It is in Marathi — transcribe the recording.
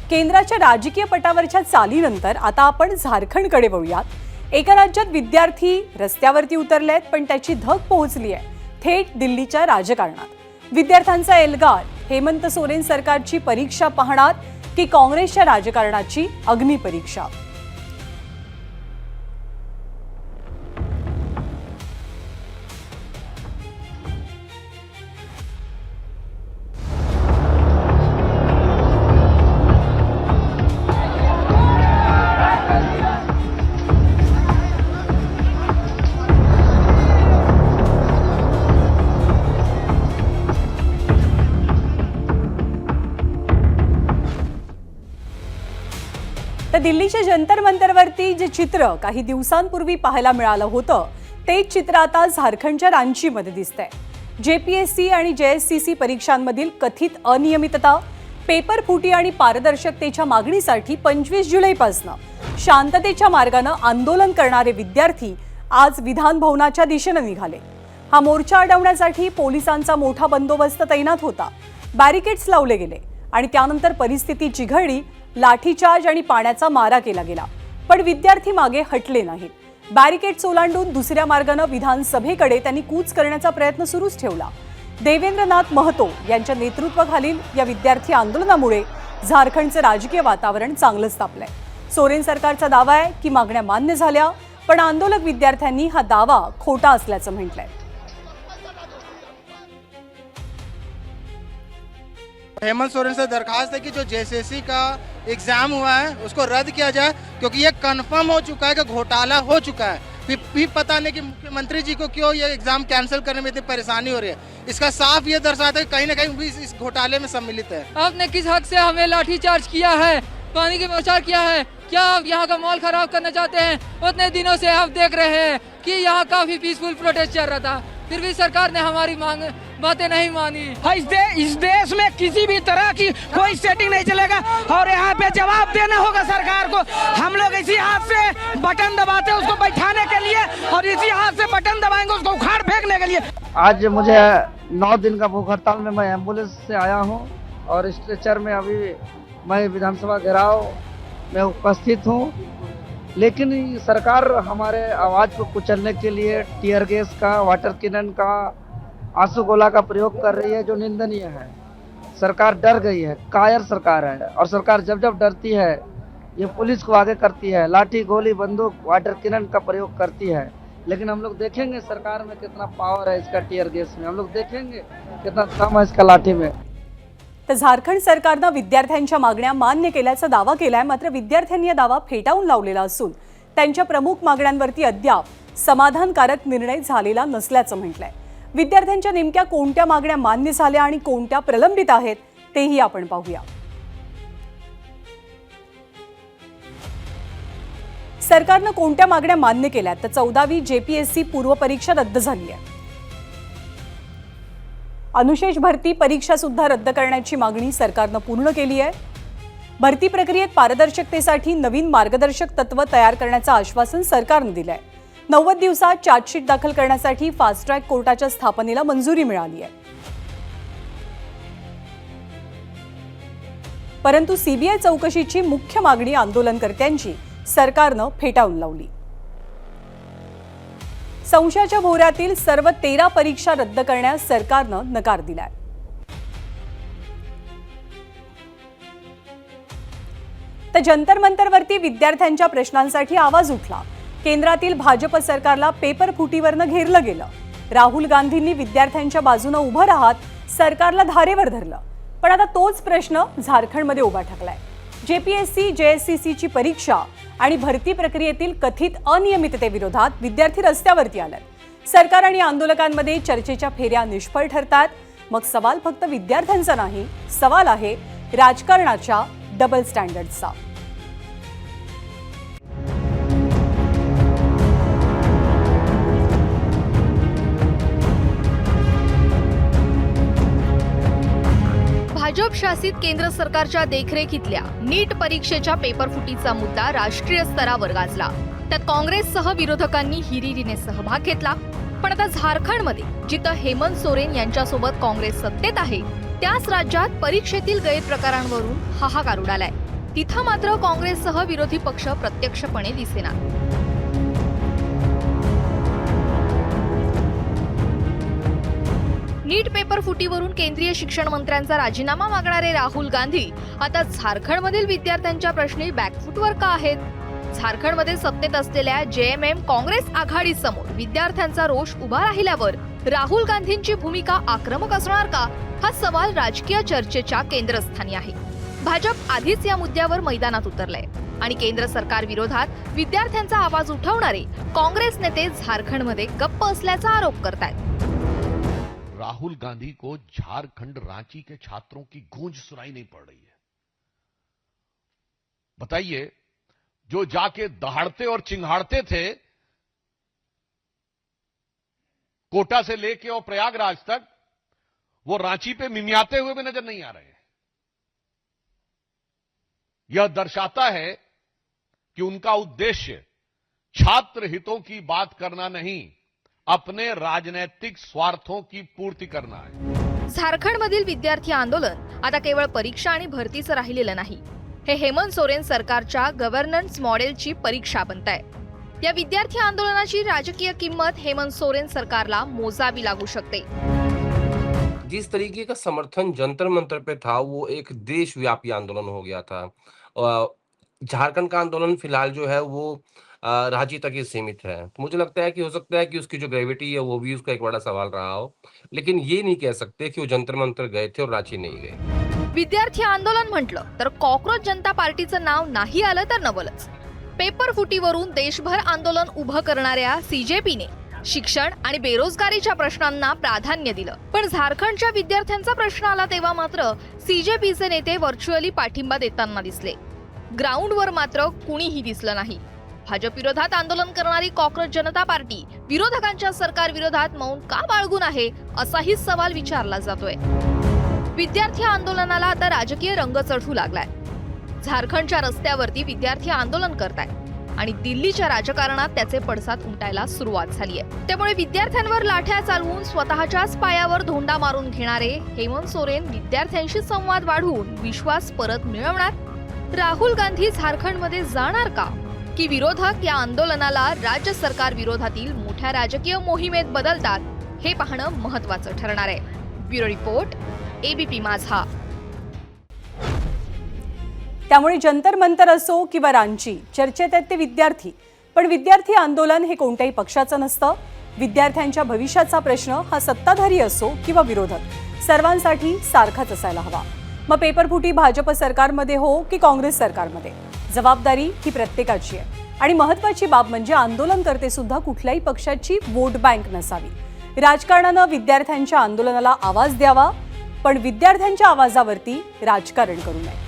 केंद्राच्या राजकीय पटावरच्या चालीनंतर आता आपण झारखंडकडे वळूयात। एका राज्यात विद्यार्थी रस्त्यावरती उतरलेत, पण त्याची धग पोहोचली आहे थेट दिल्लीच्या राजकारणात। विद्यार्थ्यांचा एल्गार हेमंत सोरेन सरकारची परीक्षा पाहणार की काँग्रेसच्या राजकारणाची अग्निपरीक्षा? तर दिल्लीच्या जंतर मंतरवरती जे चित्र काही दिवसांपूर्वी पाहायला मिळालं होतं, तेच चित्र आता झारखंडच्या रांचीमध्ये दिसतंय। जेपीएससी आणि जेएससीसी परीक्षांमधील कथित अनियमितता, पेपर फुटी आणि पारदर्शकतेच्या मागणीसाठी 25 जुलैपासून शांततेच्या मार्गाने आंदोलन करणारे विद्यार्थी आज विधान भवनाच्या दिशेने निघाले। हा मोर्चा अडवण्यासाठी पोलिसांचा मोठा बंदोबस्त तैनात होता। बॅरिकेड्स लावले गेले आणि त्यानंतर परिस्थिती चिघळली। लाठीचार्ज आणि पाण्याचा मारा केला गेला, पण विद्यार्थी मागे हटले नाहीत। बॅरिकेड्स ओलांडून दुसऱ्या मार्गाने विधानसभेकडे त्यांनी कूच करण्याचा प्रयत्न सुरूच ठेवला। देवेंद्रनाथ महतो यांच्या नेतृत्वाखालील या विद्यार्थी आंदोलनामुळे झारखंडचे राजकीय वातावरण चांगलंच तापलंय। सोरेन सरकारचा दावा आहे की मागण्या मान्य झाल्या, पण आंदोलक विद्यार्थ्यांनी हा दावा खोटा असल्याचं म्हटलंय। हेमंत सोरेन से दरखास्त है कि जो जेएसएससी का एग्जाम हुआ है उसको रद्द किया जाए, क्योंकि ये कंफर्म हो चुका है कि घोटाला हो चुका है। भी पता नहीं कि मुख्यमंत्री जी को क्यों ये एग्जाम कैंसिल करने में इतनी परेशानी हो रही है। इसका साफ ये दर्शाता है कि कहीं ना कहीं भी इस घोटाले में सम्मिलित है। आपने किस हक से हमें लाठीचार्ज किया है, पानी की बौछार किया है? क्या आप यहाँ का माहौल खराब करना चाहते हैं? उतने दिनों से आप देख रहे हैं कि यहाँ काफी पीसफुल प्रोटेस्ट चल रहा था, फिर भी सरकार ने हमारी बातें नहीं मानी। इस देश में किसी भी तरह की कोई सेटिंग नहीं चलेगा और यहाँ पे जवाब देना होगा सरकार को। हम लोग इसी हाथ से बटन दबाते हैं उसको बैठाने के लिए और इसी हाथ से बटन दबाएंगे उसको उखाड़ फेंकने के लिए। आज मुझे 9 दिन का भूख हड़ताल में मैं एम्बुलेंस से आया हूँ और स्ट्रेचर में अभी मैं विधानसभा घेराव में उपस्थित हूँ, लेकिन सरकार हमारे आवाज़ को कुचलने के लिए टीयर गैस का, वाटर कैनन का, आंसू गोला का प्रयोग कर रही है, जो निंदनीय है। सरकार डर गई है, कायर सरकार है, और सरकार जब जब डरती है ये पुलिस को आगे करती है, लाठी गोली बंदूक वाटर कैनन का प्रयोग करती है। लेकिन हम लोग देखेंगे सरकार में कितना पावर है इसका टीयर गैस में, हम लोग देखेंगे कितना दम है इसका लाठी में। तर झारखंड सरकारने विद्यार्थ्यांच्या मागण्या मान्य केल्याचा दावा केलाय, मात्र विद्यार्थ्यांनी हा दावा फेटाळून लावलेला असून त्यांच्या प्रमुख मागण्यांवरती अद्याप समाधानकारक निर्णय झालेला नसल्याचं म्हटलंय। विद्यार्थ्यांच्या नेमक्या कोणत्या मागण्या मान्य झाल्या आणि कोणत्या प्रलंबित आहेत तेही आपण पाहूया। सरकारने कोणत्या मागण्या मान्य केल्या तर 14वी जेपीएससी पूर्व परीक्षा रद्द झाली आहे। अनुशेष भरती परीक्षा सुद्धा रद्द करण्याची मागणी सरकारने पूर्ण केली आहे। भरती प्रक्रियेत पारदर्शकतेसाठी नवीन मार्गदर्शक तत्व तयार करण्याचं आश्वासन सरकारने दिलंय। 90 दिवसात चार्जशीट दाखल करण्यासाठी फास्ट ट्रॅक कोर्टाच्या स्थापनेला मंजुरी मिळाली आहे, परंतु सीबीआय चौकशीची मुख्य मागणी आंदोलनकर्त्यांची सरकारने फेटाळून लावली। संशयाच्या भोवऱ्यातील सर्व 13 परीक्षा रद्द करण्यास सरकारने नकार दिलाय। तर जंतर मंतरवरती विद्यार्थ्यांच्या प्रश्नांसाठी आवाज उठला। केंद्रातील भाजप सरकारला पेपर फुटीवरनं घेरलं गेलं। राहुल गांधींनी विद्यार्थ्यांच्या बाजूने उभं राहत सरकारला धारेवर धरलं, पण आता तोच प्रश्न झारखंडमध्ये उभा ठाकलाय। जेपीएससी जेएससीसीची परीक्षा आणि भरती प्रक्रियेतील कथित अनियमिततेविरोधात विद्यार्थी रस्त्यावरती आलेत। सरकार आणि आंदोलकांमध्ये चर्चेच्या फेऱ्या निष्फळ ठरतात। मग सवाल फक्त विद्यार्थ्यांचा नाही, सवाल आहे राजकारणाच्या डबल स्टँडर्डचा। भाजप शासित केंद्र सरकारच्या देखरेखीतल्या नीट परीक्षेच्या पेपरफुटीचा मुद्दा राष्ट्रीय स्तरावर गाजला। त्यात काँग्रेससह विरोधकांनी हिरिरीने सहभाग घेतला। पण आता झारखंडमध्ये जिथं हेमंत सोरेन यांच्यासोबत काँग्रेस सत्तेत आहे, त्याच राज्यात परीक्षेतील गैरप्रकारांवरून हाहाकार उडालाय। तिथं मात्र काँग्रेससह विरोधी पक्ष प्रत्यक्षपणे दिसेना. नीट पेपर फुटीवरून केंद्रीय शिक्षण मंत्र्यांचा राजीनामा मागणारे राहुल गांधी आता झारखंडमधील विद्यार्थ्यांच्या प्रश्नी बॅकफुटवर का आहेत? झारखंडमध्ये सत्तेत असलेल्या JMM काँग्रेस आघाडीसमोर विद्यार्थ्यांचा रोष उभा राहिल्यावर राहुल गांधींची भूमिका आक्रमक असणार का, हा सवाल राजकीय चर्चेच्या केंद्रस्थानी आहे. भाजप आधीच या मुद्द्यावर मैदानात उतरलंय आणि केंद्र सरकार विरोधात विद्यार्थ्यांचा आवाज उठवणारे काँग्रेस नेते झारखंडमध्ये गप्प असल्याचा आरोप करतायत. राहुल गांधी को झारखंड रांची के छात्रों की गूंज सुनाई नहीं पड़ रही है. बताइए, जो जाके दहाड़ते और चिंगाड़ते थे कोटा से लेके और प्रयागराज तक, वो रांची पे मिमियाते हुए भी नजर नहीं आ रहे हैं. यह दर्शाता है कि उनका उद्देश्य छात्र हितों की बात करना नहीं, अपने राजनैतिक स्वार्थों की पूर्ति करना है. झारखंडमधील विद्यार्थी आंदोलन आता केवळ परीक्षा आणि भरतीचं राहिलेलं नाही. हे हेमंत सोरेन सरकारच्या गव्हर्नन्स मॉडेलची परीक्षा बनत आहे. या विद्यार्थी आंदोलनाची राजकीय किंमत हेमंत सोरेन सरकारला मोजावी लागू शकते. जिस तरीके का समर्थन जंतर मंतर पे था वो एक देशव्यापी आंदोलन हो गया था. झारखंड का आंदोलन फिलहाल जो है वो रांची तक ही सीमित है. तो मुझे लगता है कि हो सकता है कि उसकी जो ग्रेविटी है वो भी उसका एक बड़ा सवाल रहा हो, लेकिन ये नहीं कह सकते कि वो जंतर मंतर गए थे और रांची नहीं गए. विद्यार्थी आंदोलन म्हटलं तर कॉक्रोच जनता पार्टीचं नाव नाही आलं तर नवलच. पेपर फुटीवरून देशभर आंदोलन उभं करणाऱ्या CJPने शिक्षण आणि बेरोजगारीच्या प्रश्नांना प्राधान्य दिलं. पण झारखंडच्या विद्यार्थ्यांचा प्रश्न आला तेव्हा मात्र CJPचे नेते व्हर्च्युअली पाठिंबा देताना दिसले. ग्राउंडवर मात्र कुणीही दिसलं नाही. भाजप विरोधात आंदोलन करणारी कॉक्रोच जनता पार्टी विरोधकांच्या सरकार विरोधात मौन का बाळगून आहे, असाही सवाल विचारला जातोय. विद्यार्थी आंदोलनाला आता राजकीय रंग चढू लागलाय. झारखंडच्या रस्त्यावरती विद्यार्थी आंदोलन करताय आणि दिल्लीच्या राजकारणात त्याचे पडसाद उमटायला सुरुवात झालीय. त्यामुळे विद्यार्थ्यांवर लाठ्या चालवून स्वतःच्याच पायावर धोंडा मारून घेणारे हेमंत सोरेन विद्यार्थ्यांशी संवाद वाढवून विश्वास परत मिळवणार? राहुल गांधी झारखंडमध्ये जाणार का, की विरोधक या आंदोलनाला राज्य सरकार विरोधातील मोठ्या राजकीय मोहिमेत बदलतात, हे पाहणं महत्त्वाचं ठरणार आहे. ब्युरो रिपोर्ट, ABP माझा. त्यामुळे जंतर मंतर असो किंवा रांची, चर्चेत आहेत ते विद्यार्थी. पण विद्यार्थी आंदोलन हे कोणत्याही पक्षाचं नसतं. विद्यार्थ्यांच्या भविष्याचा प्रश्न हा सत्ताधारी असो किंवा विरोधक, सर्वांसाठी सारखाच असायला हवा. मग पेपरफुटी भाजप सरकारमध्ये हो की काँग्रेस सरकारमध्ये, जबाबदारी ही प्रत्येकाची आहे. आणि महत्त्वाची बाब म्हणजे आंदोलनकर्ते सुद्धा कुठल्याही पक्षाची वोट बँक नसावी. राजकारणानं विद्यार्थ्यांच्या आंदोलनाला आवाज द्यावा, पण विद्यार्थ्यांच्या आवाजावरती राजकारण करू नये.